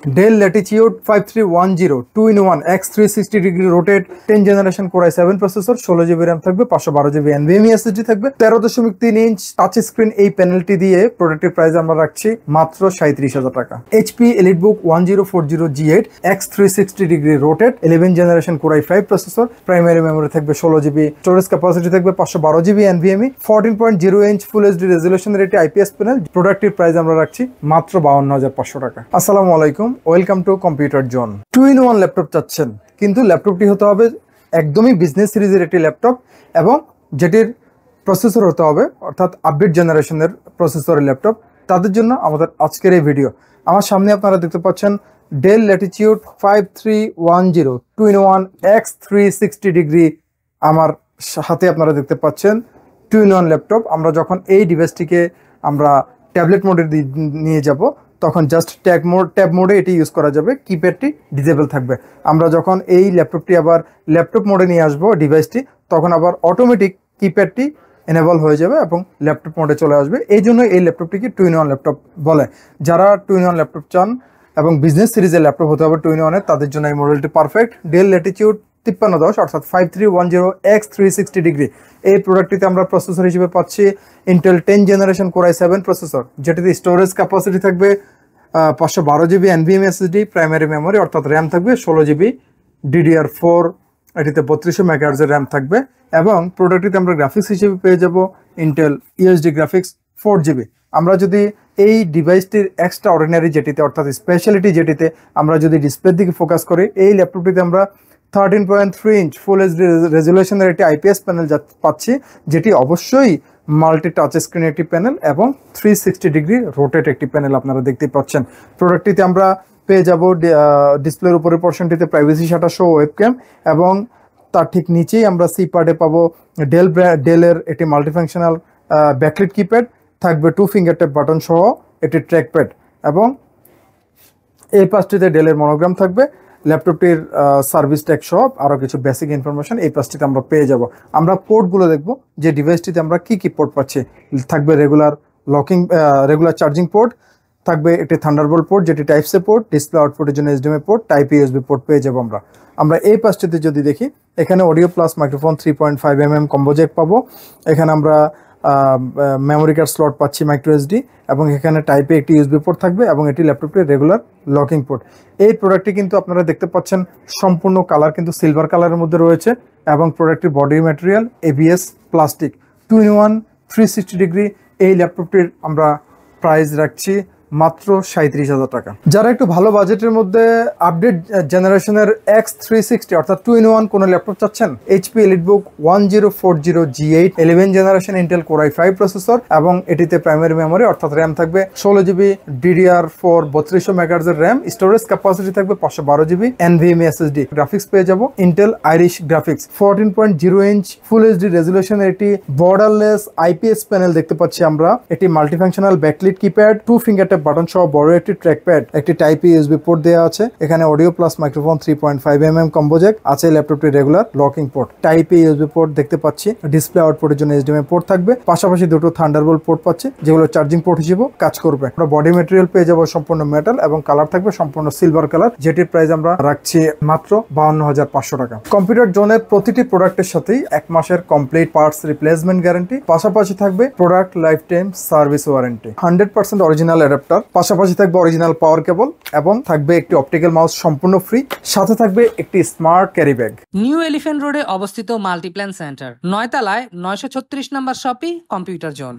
Dell Latitude 5310 2-in-1 X360 degree rotate 10 generation Core i7 processor 16GB RAM থাকবে 512GB NVMe SSD থাকবে 13.3 inch touch screen এই প্যানেলটি দিয়ে প্রোডাক্টের price আমরা রাখছি মাত্র 37,000 টাকা। HP EliteBook 1040G8 X360 degree rotate 11 generation Core i5 processor primary memory থাকবে 16GB স্টোরেজ ক্যাপাসিটি থাকবে 512GB NVMe 14.0 inch full HD রেজোলিউশনের একটি IPS প্যানেল প্রোডাক্টের প্রাইস আমরা রাখছি মাত্র 52,500 টাকা। আসসালামু আলাইকুম, welcome to computer zone. 2-in-1 laptop চাচ্ছেন, কিন্তু ল্যাপটপটি হতে হবে একদমই বিজনেস সিরিজের একটি ল্যাপটপ এবং যেটির প্রসেসর হতে হবে অর্থাৎ আপডেট জেনারেশনের প্রসেসরের ল্যাপটপ। তাদের জন্য আমাদের আজকের এই ভিডিও। আমার সামনে আপনারা দেখতে পাচ্ছেন Dell Latitude 5310 2-in-1 X360 degree আমার হাতে আপনারা দেখতে পাচ্ছেন 2-in-1 ল্যাপটপ। আমরা যখন এই ডিভাইসটিকে আমরা ট্যাবলেট মোডে নিয়ে যাব তখন জাস্ট ট্যাব মোডে এটি ইউজ করা যাবে, কিপ্যাডটি ডিসেবল থাকবে। আমরা যখন এই ল্যাপটপটি আবার ল্যাপটপ মোডে নিয়ে আসবো ডিভাইসটি, তখন আবার অটোমেটিক কিপ্যাডটি এনেবল হয়ে যাবে এবং ল্যাপটপ মোডে চলে আসবে। এই জন্য এই ল্যাপটপটিকে 2-in-1 ল্যাপটপ বলে। যারা 2-in-1 ল্যাপটপ চান এবং বিজনেস সিরিজের ল্যাপটপ হতে হবে 2-in-1 তাদের জন্য এই মডেলটি পারফেক্ট। Dell Latitude 5310 অর্থাৎ 5310 X360 ডিগ্রি এই প্রোডাক্টটিতে আমরা প্রসেসর হিসেবে পাচ্ছি Intel 10 generation Core i7 processor, যেটিতে স্টোরেজ ক্যাপাসিটি থাকবে 512GB NVMe SSD, primary memory অর্থাৎ র্যাম থাকবে 16GB DDR4, এটিতে 3200 MHz এর র্যাম থাকবে এবং প্রোডাক্টটিতে আমরা গ্রাফিক্স হিসেবে পেয়ে যাব ইন্টেল UHD গ্রাফিক্স 4GB। আমরা যদি এই ডিভাইসটির এক্সট্রা অর্ডিনারি যেটিতে অর্থাৎ স্পেশালিটি যেটিতে আমরা যদি ডিসপ্লের দিকে ফোকাস করি, এই ল্যাপটপটিতে আমরা 13.3 ইঞ্চ ফুল এইচডি রেজোলিউশনের একটি IPS প্যানেল পাচ্ছি, যেটি অবশ্যই মাল্টি টাচ স্ক্রিন একটি প্যানেল এবং 360 ডিগ্রি রোটেট একটি প্যানেল আপনারা দেখতে পাচ্ছেন। প্রোডাক্টটিতে আমরা পেয়ে যাব ডিসপ্লের উপরের পোর্শনটিতে প্রাইভেসি শাটার সহ ওয়েবক্যাম এবং তার ঠিক নিচেই আমরা সি পার্টে পাবো ডেলের একটি মাল্টিফাংশনাল ব্যাকলিট কিপ্যাড থাকবে, 2 ফিঙ্গার ট্যাপ বাটন সহ একটি ট্র্যাকপ্যাড এবং এই পাশটিতে ডেলের মনোগ্রাম থাকবে। ল্যাপটপটির সার্ভিস ট্যাগ সহ আরও কিছু বেসিক ইনফরমেশন এই পাশটিতে আমরা পেয়ে যাব। আমরা পোর্টগুলো দেখব যে ডিভাইসটিতে আমরা কি পোর্ট পাচ্ছি। থাকবে রেগুলার চার্জিং পোর্ট, থাকবে একটি থান্ডারবোল্ট পোর্ট যেটি টাইপ সি পোর্ট, ডিসপ্লে আউটপুটের জন্য HDMI port, type USB port পেয়ে যাবো আমরা এই পাশটিতে যদি দেখি, এখানে audio plus microphone 3.5mm combo Jack পাবো। এখানে আমরা মেমোরি কার্ড স্লট পাচ্ছি মাইক্রো SD এবং এখানে টাইপে একটি USB পোর্ট থাকবে এবং এটি ল্যাপটপটির রেগুলার লকিং পোর্ট। এই প্রোডাক্টটি কিন্তু আপনারা দেখতে পাচ্ছেন সম্পূর্ণ কালার কিন্তু সিলভার কালারের মধ্যে রয়েছে এবং প্রোডাক্টটির body material ABS plastic. 2-in-1 360 degree এই ল্যাপটপটির আমরা প্রাইস রাখছি মাত্র 37,000 টাকা। যারা একটু ভালো বাজেটের মধ্যে আপডেট জেনারেশনের X360 অর্থাৎ 2-in-1 কোনো ল্যাপটপ চাচ্ছেন, HP EliteBook 1040G8 11 generation Intel Core i5 processor এবং এটিতে প্রাইমারি মেমোরি অর্থাৎ র্যাম থাকবে 16GB DDR4 3200 MHz এর র্যাম, স্টোরেজ ক্যাপাসিটি থাকবে 512GB NVMe SSD, গ্রাফিক্স পেয়ে যাব Intel Iris graphics 14.0 inch full HD রেজোলিউশনের একটি বর্ডারলেস IPS প্যানেল দেখতে পাচ্ছি আমরা। এটি multifunctional backlit keypad, 2 finger tap button সহ বড় একটি ট্র্যাকপ্যাড, একটি টাইপ USB পোর্ট দেওয়া আছে। এখানে audio plus microphone 3.5mm combo Jack আছে, ল্যাপটপটি regular locking port, type USB port দেখতে পাচ্ছি, ডিসপ্লে আউটপুটের জন্য HDMI পোর্ট থাকবে, পাশাপাশি দুটো থান্ডারবোল্ট পোর্ট পাচ্ছি যেগুলো চার্জিং পোর্ট হিসেবে কাজ করবে। আমরা বডি ম্যাটেরিয়াল পেয়ে যাবো সম্পূর্ণ মেটাল এবং কালার থাকবে সম্পূর্ণ সিলভার কালার, যেটির প্রাইস আমরা রাখছি মাত্র 52,500 টাকা। কম্পিউটার জোনের প্রতিটি প্রোডাক্টের সাথেই 1 মাসের কমপ্লিট পার্টস রিপ্লেসমেন্ট গ্যারান্টি, পাশাপাশি থাকবে product life time service warranty, 100% original adapter, পাশাপাশি থাকবে অরিজিনাল পাওয়ার কেবল এবং থাকবে একটি অপটিক্যাল মাউস সম্পূর্ণ ফ্রি, সাথে থাকবে একটি smart carry bag. New elephant রোডে অবস্থিত মাল্টিপ্ল্যান সেন্টার, 9 তলায় 936 নম্বর শপি কম্পিউটার জোন।